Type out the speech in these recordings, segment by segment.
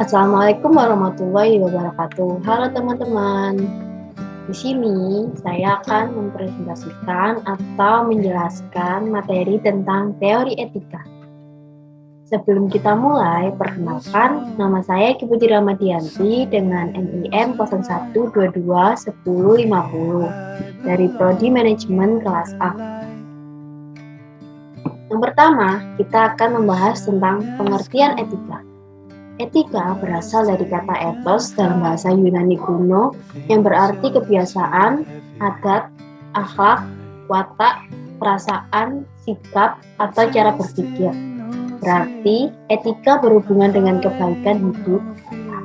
Assalamualaikum warahmatullahi wabarakatuh. Halo teman-teman. Di sini saya akan mempresentasikan atau menjelaskan materi tentang teori etika. Sebelum kita mulai, perkenalkan, nama saya Ki Putri Ramadianti dengan NIM 01221050 dari Prodi Manajemen kelas A. Yang pertama, kita akan membahas tentang pengertian etika. Etika berasal dari kata ethos dalam bahasa Yunani kuno yang berarti kebiasaan, adat, akhlak, watak, perasaan, sikap, atau cara berpikir. Berarti etika berhubungan dengan kebaikan hidup,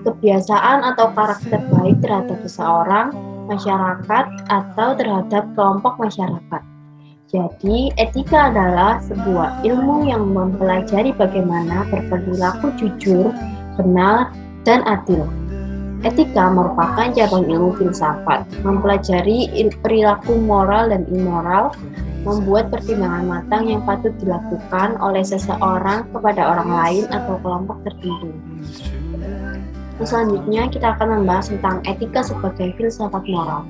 kebiasaan atau karakter baik terhadap seseorang, masyarakat, atau terhadap kelompok masyarakat. Jadi, etika adalah sebuah ilmu yang mempelajari bagaimana berperilaku jujur, benar, dan adil. Etika merupakan cabang ilmu filsafat, mempelajari perilaku moral dan immoral, membuat pertimbangan matang yang patut dilakukan oleh seseorang kepada orang lain atau kelompok tertentu. Selanjutnya, kita akan membahas tentang etika sebagai filsafat moral.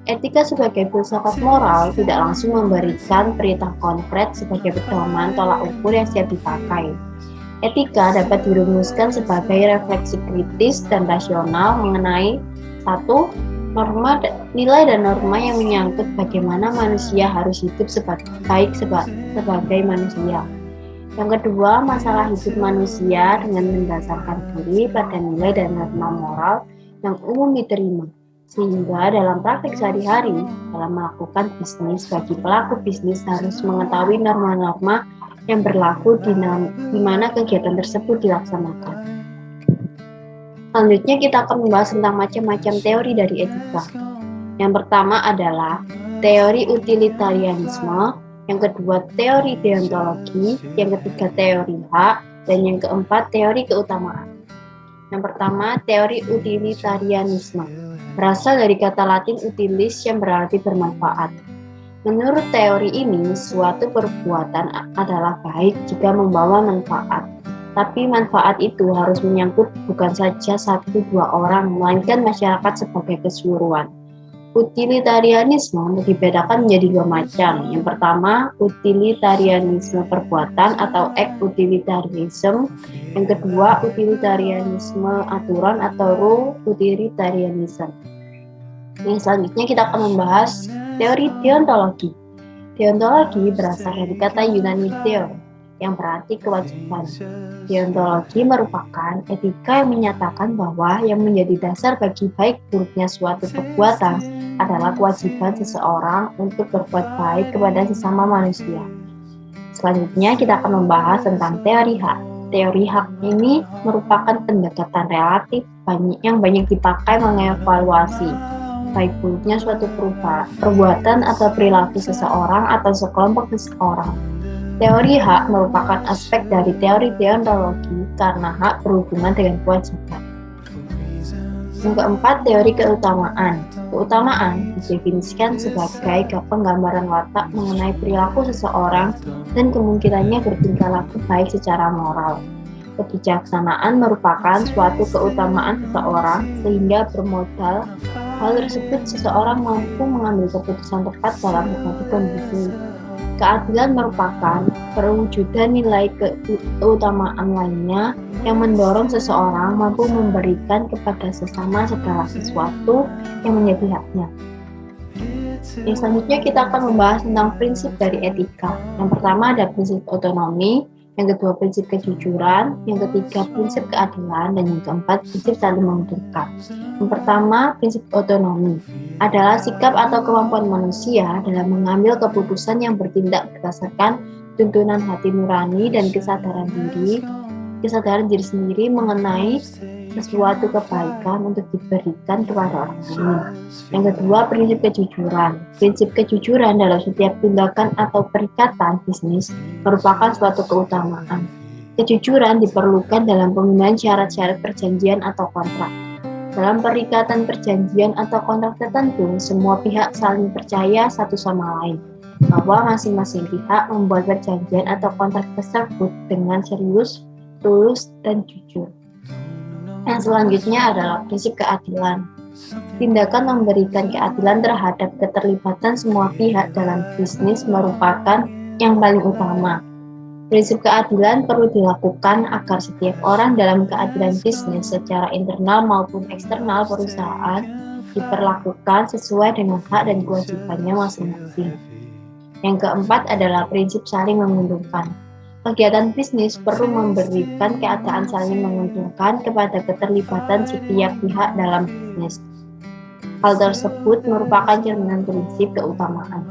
Etika sebagai filsafat moral tidak langsung memberikan perintah konkret sebagai pedoman tolak ukur yang siap dipakai. Etika dapat dirumuskan sebagai refleksi kritis dan rasional mengenai satu, norma, nilai dan norma yang menyangkut bagaimana manusia harus hidup sebagai manusia. Yang kedua, masalah hidup manusia dengan mendasarkan diri pada nilai dan norma moral yang umum diterima. Sehingga dalam praktik sehari-hari, dalam melakukan bisnis, bagi pelaku bisnis harus mengetahui norma-norma yang berlaku di mana kegiatan tersebut dilaksanakan. Selanjutnya kita akan membahas tentang macam-macam teori dari etika. Yang pertama adalah teori utilitarianisme, yang kedua teori deontologi, yang ketiga teori hak, dan yang keempat teori keutamaan. Yang pertama, teori utilitarianisme. Berasal dari kata Latin utilis yang berarti bermanfaat. Menurut teori ini, suatu perbuatan adalah baik jika membawa manfaat. Tapi manfaat itu harus menyangkut bukan saja 1-2 orang, melainkan masyarakat sebagai keseluruhan. Utilitarianisme dibedakan menjadi 2 macam. Yang pertama, utilitarianisme perbuatan atau act utilitarism. Yang kedua, utilitarianisme aturan atau rule utilitarianism. Yang selanjutnya kita akan membahas teori deontologi. Deontologi berasal dari kata Yunani theo, yang berarti kewajiban. Deontologi merupakan etika yang menyatakan bahwa yang menjadi dasar bagi baik buruknya suatu perbuatan adalah kewajiban seseorang untuk berbuat baik kepada sesama manusia. Selanjutnya kita akan membahas tentang teori hak. Teori hak ini merupakan pendekatan relatif yang banyak dipakai mengevaluasi baik buruknya suatu perbuatan atau perilaku seseorang atau sekelompok seseorang. Teori hak merupakan aspek dari teori deontologi karena hak berhubungan dengan kewajiban. Yang keempat, teori keutamaan. Keutamaan didefinisikan sebagai penggambaran watak mengenai perilaku seseorang dan kemungkinannya bertingkah laku baik secara moral. Kebijaksanaan merupakan suatu keutamaan seseorang sehingga bermodal hal tersebut seseorang mampu mengambil keputusan tepat dalam berbagai kondisi. Keadilan merupakan perwujudan nilai keutamaan lainnya yang mendorong seseorang mampu memberikan kepada sesama segala sesuatu yang menjadi haknya. Yang selanjutnya kita akan membahas tentang prinsip dari etika. Yang pertama ada prinsip otonomi, yang kedua prinsip kejujuran, yang ketiga prinsip keadilan, dan yang keempat prinsip saling menguntungkan. Yang pertama, prinsip otonomi adalah sikap atau kemampuan manusia dalam mengambil keputusan yang bertindak berdasarkan tuntunan hati nurani dan kesadaran diri sendiri mengenai sesuatu kebaikan untuk diberikan kepada orang lain. Yang kedua, prinsip kejujuran. Prinsip kejujuran dalam setiap tindakan atau perikatan bisnis merupakan suatu keutamaan. Kejujuran diperlukan dalam penggunaan syarat-syarat perjanjian atau kontrak. Dalam perikatan perjanjian atau kontrak tertentu, semua pihak saling percaya satu sama lain bahwa masing-masing pihak membuat perjanjian atau kontrak tersebut dengan serius, tulus, dan jujur. Yang selanjutnya adalah prinsip keadilan. Tindakan memberikan keadilan terhadap keterlibatan semua pihak dalam bisnis merupakan yang paling utama. Prinsip keadilan perlu dilakukan agar setiap orang dalam keadilan bisnis secara internal maupun eksternal perusahaan diperlakukan sesuai dengan hak dan kewajibannya masing-masing. Yang keempat adalah prinsip saling menguntungkan. Kegiatan bisnis perlu memberikan keadaan saling menguntungkan kepada keterlibatan setiap pihak dalam bisnis. Hal tersebut merupakan cerminan prinsip keutamaan.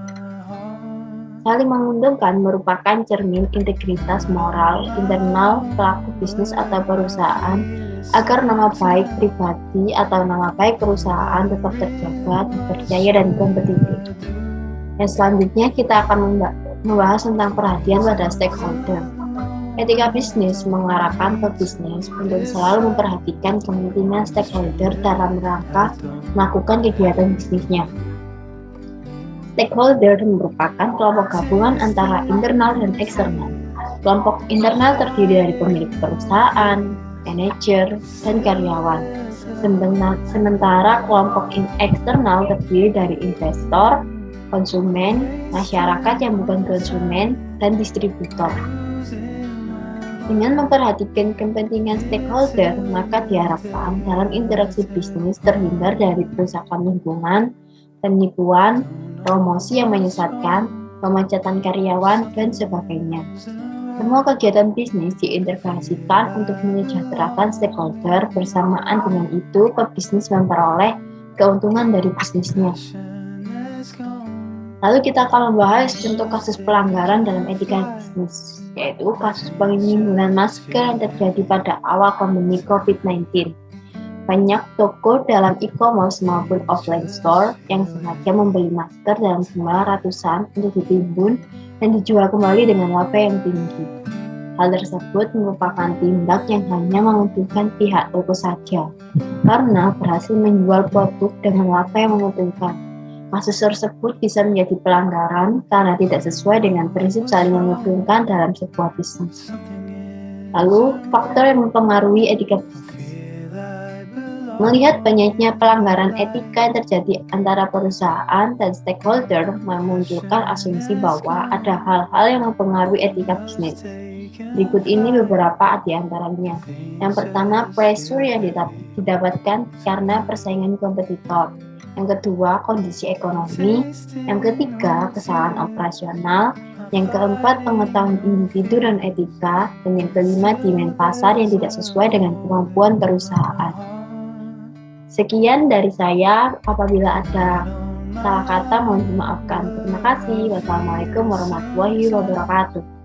Saling menguntungkan merupakan cermin integritas moral internal pelaku bisnis atau perusahaan agar nama baik pribadi atau nama baik perusahaan tetap terjaga, dipercaya, dan kompetitif. Yang selanjutnya kita akan membahas tentang perhatian pada stakeholder. Etika bisnis mengarahkan pebisnis untuk selalu memperhatikan kepentingan stakeholder dalam rangka melakukan kegiatan bisnisnya. Stakeholder merupakan kelompok gabungan antara internal dan eksternal. Kelompok internal terdiri dari pemilik perusahaan, manajer, dan karyawan. Sementara kelompok eksternal terdiri dari investor, konsumen, masyarakat yang bukan konsumen, dan distributor. Dengan memperhatikan kepentingan stakeholder, maka diharapkan dalam interaksi bisnis terhindar dari perusakan lingkungan, penipuan, promosi yang menyesatkan, pemecatan karyawan, dan sebagainya. Semua kegiatan bisnis diintegrasikan untuk menyejahterakan stakeholder, bersamaan dengan itu pebisnis memperoleh keuntungan dari bisnisnya. Lalu kita akan membahas contoh kasus pelanggaran dalam etika bisnis, yaitu kasus penimbunan masker yang terjadi pada awal pandemi COVID-19. Banyak toko dalam e-commerce maupun offline store yang sengaja membeli masker dalam jumlah ratusan untuk ditimbun dan dijual kembali dengan laba yang tinggi. Hal tersebut merupakan tindak yang hanya menguntungkan pihak toko saja, karena berhasil menjual produk dengan laba yang menguntungkan. Kasus tersebut bisa menjadi pelanggaran karena tidak sesuai dengan prinsip saling menguntungkan dalam sebuah bisnis. Lalu, faktor yang mempengaruhi etika bisnis. Melihat banyaknya pelanggaran etika yang terjadi antara perusahaan dan stakeholder memunculkan asumsi bahwa ada hal-hal yang mempengaruhi etika bisnis. Berikut ini beberapa di antaranya. Yang pertama, pressure yang didapatkan karena persaingan kompetitor. Yang kedua, kondisi ekonomi. Yang ketiga, kesalahan operasional. Yang keempat, pengetahuan individu dan etika. Dan yang kelima, demand pasar yang tidak sesuai dengan kemampuan perusahaan. Sekian dari saya, apabila ada salah kata mohon dimaafkan. Terima kasih. Wassalamualaikum warahmatullahi wabarakatuh.